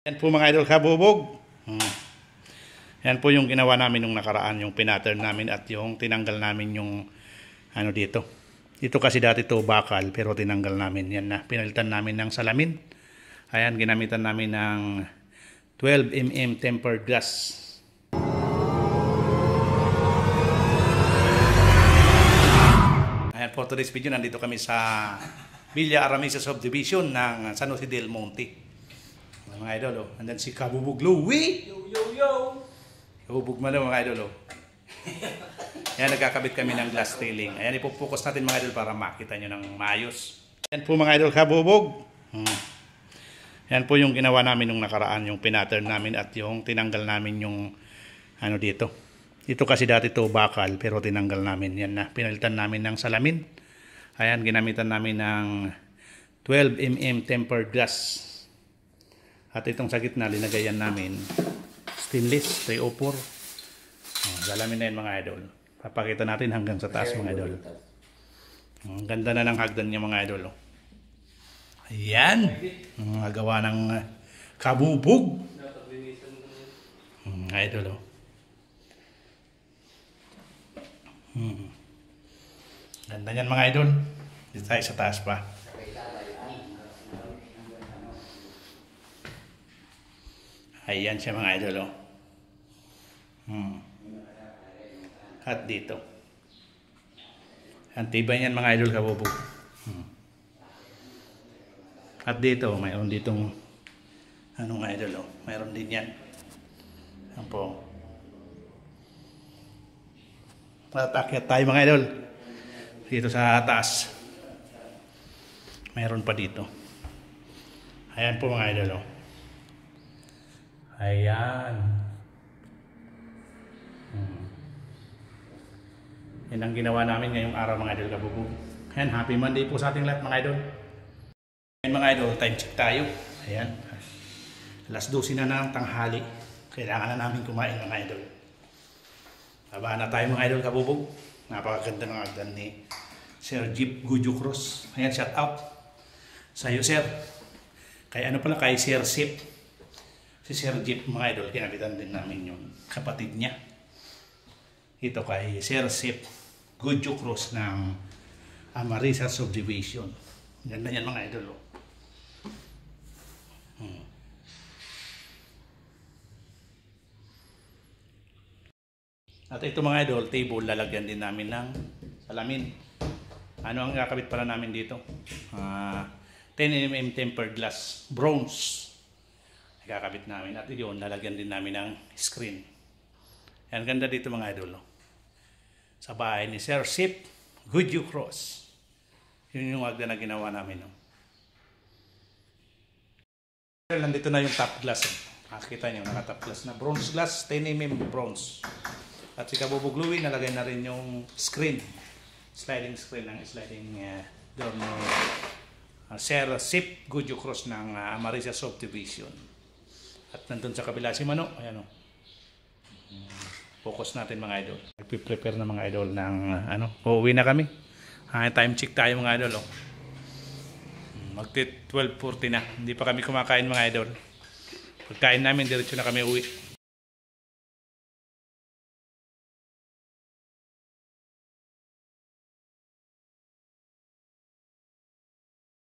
Yan po mga idol, kabubog. Yan po yung ginawa namin nung nakaraan, yung pinattern namin at yung tinanggal namin yung ano dito. Ito kasi dati to bakal pero tinanggal namin. Yan na, pinalitan namin ng salamin. Ayan, ginamitan namin ng 12mm tempered glass. Ayan, for today's video, nandito kami sa Villa Aramesa Subdivision ng San Jose del Monte. Mga idol, oh. Andan si Kabubog Louie. Yo! Kabubog man mga idol, oh. Ayan, nagkakabit kami ng glass railing. Ayan, ipopokus natin mga idol para makita nyo ng maayos. Ayan po mga idol, kabubog. Ayan po yung ginawa namin nung nakaraan, yung pinattern namin at yung tinanggal namin yung ano dito. Ito kasi dati to bakal pero tinanggal namin. Yan na, pinalitan namin ng salamin. Ayan, ginamitan namin ng 12mm tempered glass. At itong sa gitna, linagayan namin stainless 304. Salamin na yun mga idol. Papakita natin hanggang sa taas mga idol. Ang ganda na ng hagdan niya mga idol. Ayan. Magawa ng kabubog. Idol. Ganda niyan mga idol. Dito tayo sa taas pa. Ayan siya mga idol, oh. At dito. Ang tibay niyan mga idol, kabubog. At dito, mayroon ditong anong idol, oh. Mayroon din yan. Yan po. Patakyat tayo mga idol. Dito sa taas. Mayroon pa dito. Ayan po mga idol, oh. Ayan. Yan ang ginawa namin ngayong araw mga idol, kabubog. Ayan, happy Monday po sa ating lahat mga idol. Ayan mga idol, time check tayo. Ayan. Alas 12 na ng tanghali. Kailangan na namin kumain mga idol. Babaan na tayo mga idol, kabubog. Napakaganda ng agdan ni Sir Jeep Gujo Cross. Ayan, shout out sa iyo sir. Kay ano pala, kay Sir Sip. Si Sir Jeep mga idol, kinabitan din namin yung kapatid niya. Ito kay Sir Sip Gujo Cross ng Amarisa Subdivision. Ganda yan mga idol, oh. At ito mga idol, table, lalagyan din namin ng salamin. Ano ang kakabit pala namin dito? 10mm tempered glass, bronze. Kakabit namin. At yun, lalagyan din namin ng screen. Yan, ganda dito mga idol, oh. Sa bahay ni Sir Sip Gujo Cross. Yun yung agda na ginawa namin, oh. Nandito na yung top glass, oh. Makikita nyo, naka-top glass na bronze glass, 10mm bronze. At si Kabubog Louie, nalagay na rin yung screen. Sliding screen ng sliding door ni Sir Sip Gujo Cross ng Amarisa Subdivision. At nandun sa kabila si Mano. Ayan, oh. Focus natin mga idol. Nagpiprepare na mga idol ng uuwi na kami. Time check tayo mga idol, oh. Magti 12:40 na. Hindi pa kami kumakain mga idol. Pagkain namin, diretso na kami uwi.